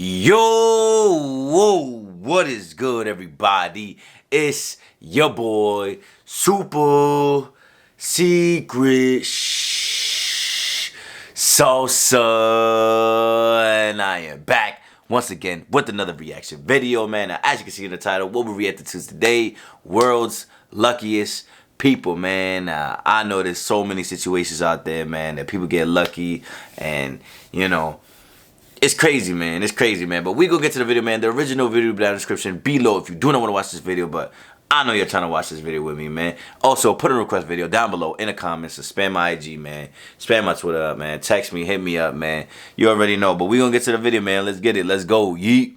Yo, whoa, what is good, everybody? It's your boy, Super Secret Salsa, and I am back once again with another reaction video, man. Now, as you can see in the title, what we reacted to today, world's luckiest people, man. I know there's so many situations out there, man, that people get lucky, and it's crazy, man. It's crazy, man. But we gonna get to the video, man. The original video will be down in the description below if you do not want to watch this video, but I know you're trying to watch this video with me, man. Also, put a request video down below in the comments and spam my IG, man. Spam my Twitter up, man. Text me, hit me up, man. You already know. But we gonna get to the video, man. Let's get it. Let's go. Yeet.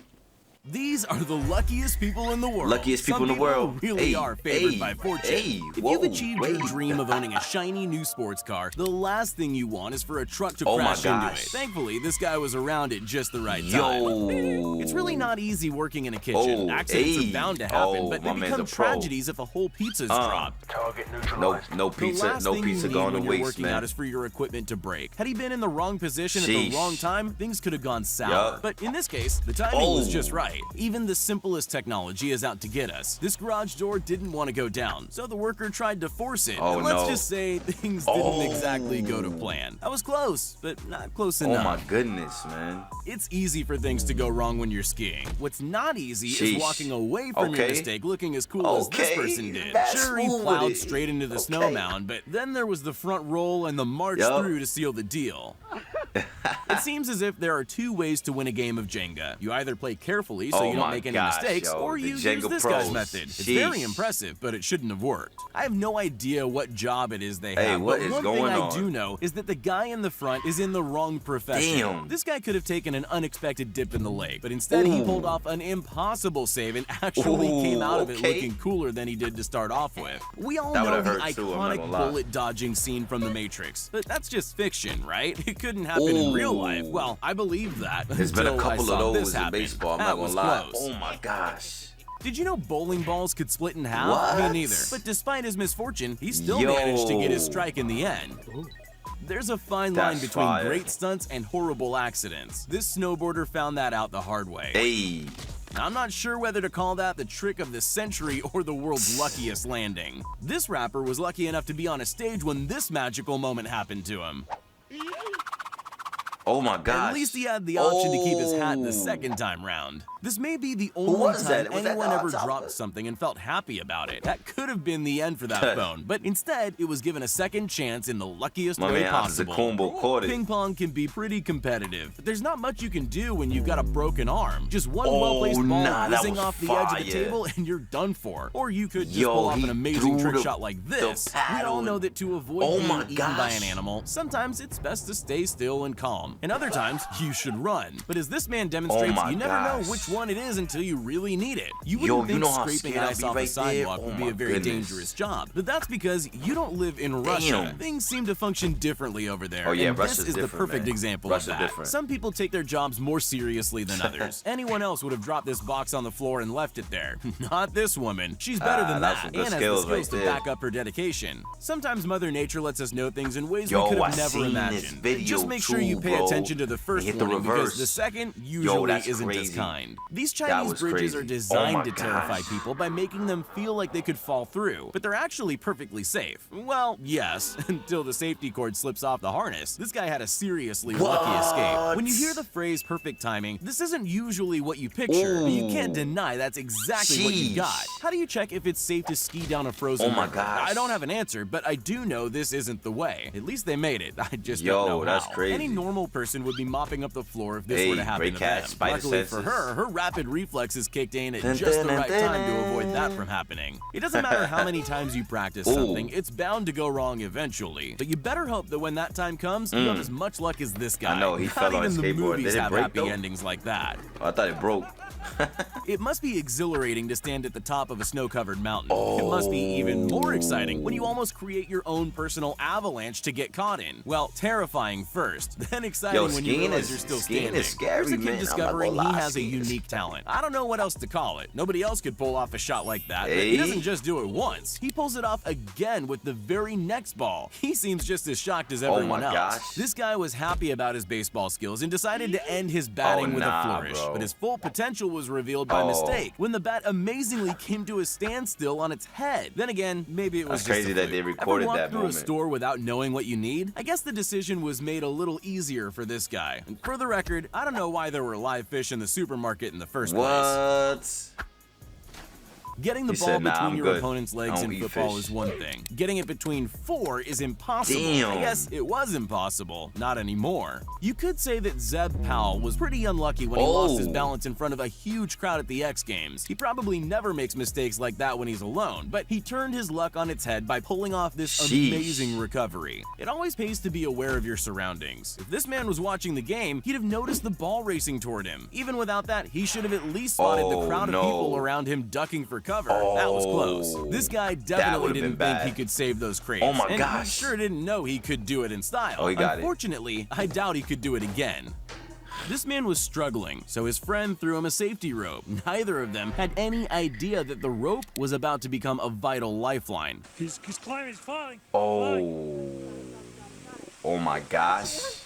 These are the luckiest people in the world. Luckiest people in the world. Really are favored by fortune. If you've achieved your dream of owning a shiny new sports car, the last thing you want is for a truck to crash into it. Thankfully, this guy was around at just the right time. It's really not easy working in a kitchen. Accidents are bound to happen, but they become tragedies if a whole pizza's dropped. No pizza going to waste, you're working out is for your equipment to break. Had he been in the wrong position at the wrong time, things could have gone sour. But in this case, the timing was just right. Even the simplest technology is out to get us. This garage door didn't want to go down, so the worker tried to force it. And let's just say things didn't exactly go to plan. I was close, but not close enough. Oh my goodness, man. It's easy for things to go wrong when you're skiing. What's not easy is walking away from your mistake looking as cool as this person did. Sure, he plowed straight into the snow mound, but then there was the front roll and the march through to seal the deal. It seems as if there are two ways to win a game of Jenga. You either play carefully so you don't make any mistakes, or you use this guy's method. It's very impressive, but it shouldn't have worked. I have no idea what job it is they have, but one thing I do know is that the guy in the front is in the wrong profession. This guy could have taken an unexpected dip in the lake, but instead he pulled off an impossible save and actually came out of it looking cooler than he did to start off with. We all know the iconic bullet dodging scene from The Matrix, but that's just fiction, right? It couldn't happen in real life. Well, I believe that. There's been a couple of those in baseball, I'm not gonna lie. Close. Oh my gosh. Did you know bowling balls could split in half? Me neither. But despite his misfortune, he still Yo. managed to get his strike in the end. There's a fine line between great stunts and horrible accidents. This snowboarder found that out the hard way. Hey. Now, I'm not sure whether to call that the trick of the century or the world's luckiest landing. This rapper was lucky enough to be on a stage when this magical moment happened to him. Oh my God! At least he had the option to keep his hat the second time round. This may be the only time anyone ever dropped something and felt happy about it. That could have been the end for that phone, but instead it was given a second chance in the luckiest way possible. Ping pong can be pretty competitive, but there's not much you can do when you've got a broken arm. Just one well-placed ball whizzing off the edge of the table and you're done for. Or you could just pull off an amazing trick shot like this. We all know that to avoid being eaten by an animal, sometimes it's best to stay still and calm. And other times, you should run. But as this man demonstrates, you never know which one it is until you really need it. You wouldn't think scraping ice off a sidewalk would be a very dangerous job. But that's because you don't live in Russia. Things seem to function differently over there. And this is the perfect example of that. Some people take their jobs more seriously than others. Anyone else would have dropped this box on the floor and left it there. Not this woman. She's better than that and has the skills to back up her dedication. Sometimes Mother Nature lets us know things in ways we could have never imagined. Just make sure you pay attention to the first warning because the second usually isn't as kind. These Chinese bridges are designed to terrify people by making them feel like they could fall through, but they're actually perfectly safe. Well, yes, until the safety cord slips off the harness. This guy had a seriously lucky escape. When you hear the phrase perfect timing, this isn't usually what you picture, but you can't deny that's exactly what you got. How do you check if it's safe to ski down a frozen river? I don't have an answer, but I do know this isn't the way. At least they made it. I just don't know how. Any normal person would be mopping up the floor if this were to happen to them. Luckily for her rapid reflexes kicked in at just the right time to avoid that from happening. It doesn't matter how many times you practice something, it's bound to go wrong eventually. But you better hope that when that time comes, you have as much luck as this guy. I know, he fell on his skateboard. Not even the movies have happy endings like that. Oh, I thought it broke. It must be exhilarating to stand at the top of a snow-covered mountain. It must be even more exciting when you almost create your own personal avalanche to get caught in. Well, terrifying first, then exciting. exciting when you realize you're still standing. Is scary, Here's a kid man. discovering he has a unique talent. I don't know what else to call it. Nobody else could pull off a shot like that, but he doesn't just do it once. He pulls it off again with the very next ball. He seems just as shocked as everyone else. Gosh. This guy was happy about his baseball skills and decided to end his batting with a flourish, but his full potential was revealed by mistake when the bat amazingly came to a standstill on its head. Then again, maybe it was just crazy that they recorded Ever that walk through moment. a store without knowing what you need? I guess the decision was made a little easier for this guy. And for the record, I don't know why there were live fish in the supermarket in the first place. What? Getting the He ball said, "Nah, between I'm your good. opponent's I legs don't in eat football fish." is one thing. Getting it between 4 is impossible. Damn. Yes, it was impossible. Not anymore. You could say that Zeb Powell was pretty unlucky when he lost his balance in front of a huge crowd at the X Games. He probably never makes mistakes like that when he's alone, but he turned his luck on its head by pulling off this amazing recovery. It always pays to be aware of your surroundings. If this man was watching the game, he'd have noticed the ball racing toward him. Even without that, he should have at least spotted the crowd of people around him ducking for cover. That was close. This guy definitely didn't think he could save those crates. Oh my and gosh. he sure didn't know he could do it in style. Oh, he got it. Unfortunately, I doubt he could do it again. This man was struggling, so his friend threw him a safety rope. Neither of them had any idea that the rope was about to become a vital lifeline. He's climbing, he's falling. Oh my gosh.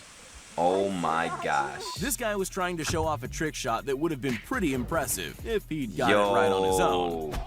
Oh my gosh. This guy was trying to show off a trick shot that would have been pretty impressive if he'd got it right on his own.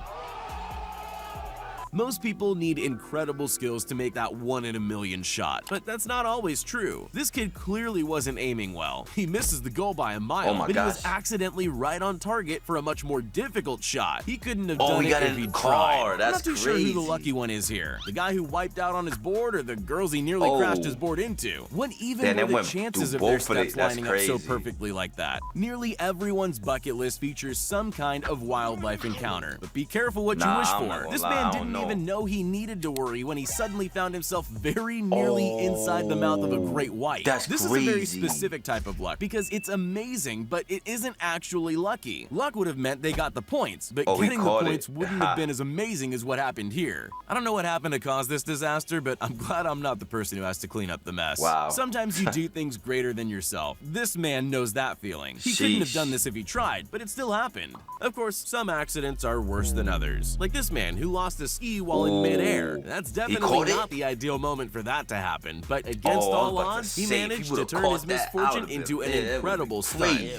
Most people need incredible skills to make that 1 in a million shot, but that's not always true. This kid clearly wasn't aiming well. He misses the goal by a mile, but he was accidentally right on target for a much more difficult shot. He couldn't have done it if he'd tried. I'm not too sure who the lucky one is here. The guy who wiped out on his board or the girls he nearly crashed his board into? What even were the chances of their steps lining up so perfectly like that? Nearly everyone's bucket list features some kind of wildlife encounter, but be careful what you wish for. This man didn't even know he needed to worry when he suddenly found himself very nearly inside the mouth of a great white. This is a very specific type of luck because it's amazing, but it isn't actually lucky. Luck would have meant they got the points, but getting the points wouldn't have been as amazing as what happened here. I don't know what happened to cause this disaster, but I'm glad I'm not the person who has to clean up the mess. Sometimes you do things greater than yourself. This man knows that feeling. He couldn't have done this if he tried, but it still happened. Of course, some accidents are worse than others. Like this man who lost a ski while in midair. That's definitely not the ideal moment for that to happen, but against all odds, he managed to turn his misfortune into an incredible stunt.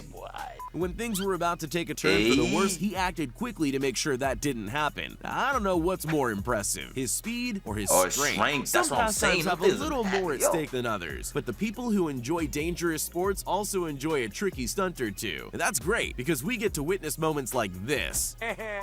When things were about to take a turn for the worse, he acted quickly to make sure that didn't happen. I don't know what's more impressive, his speed or his strength. Some pastimes have a little more at stake than others, but the people who enjoy dangerous sports also enjoy a tricky stunt or two. And that's great, because we get to witness moments like this.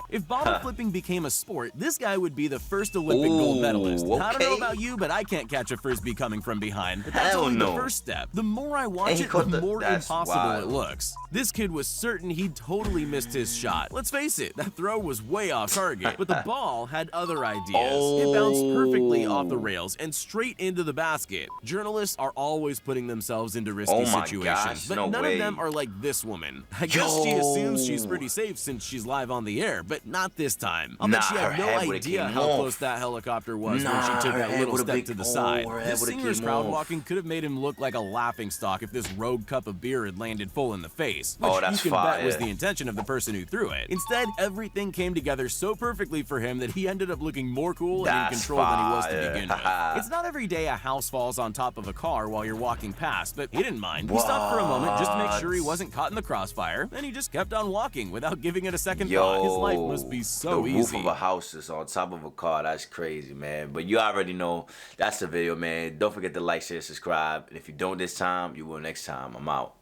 If bottle flipping became a sport, this guy would be the first Olympic gold medalist. I don't know about you, but I can't catch a frisbee coming from behind. But that's only the first step. The more I watch it, the more impossible it looks. This kid was certain he'd totally missed his shot. Let's face it, that throw was way off target, but the ball had other ideas. It bounced perfectly off the rails and straight into the basket. Journalists are always putting themselves into risky situations, but none of them are like this woman. I guess she assumes she's pretty safe since she's live on the air, but not this time. I'll bet she had no idea how close that helicopter was when she took that little step to the side. This singer's crowd walking could have made him look like a laughingstock if this rogue cup of beer had landed full in the face, which you can bet was the intention of the person who threw it. Instead, everything came together so perfectly for him that he ended up looking more cool and in control than he was to begin with. It's not every day a house falls on top of a car while you're walking past, but he didn't mind. He stopped for a moment just to make sure he wasn't caught in the crossfire, then he just kept on walking without giving it a second thought. His life must be so easy. The roof of a house is on top of a car. That's crazy, man. But you already know that's the video, man. Don't forget to like, share, subscribe. And if you don't this time, you will next time. I'm out.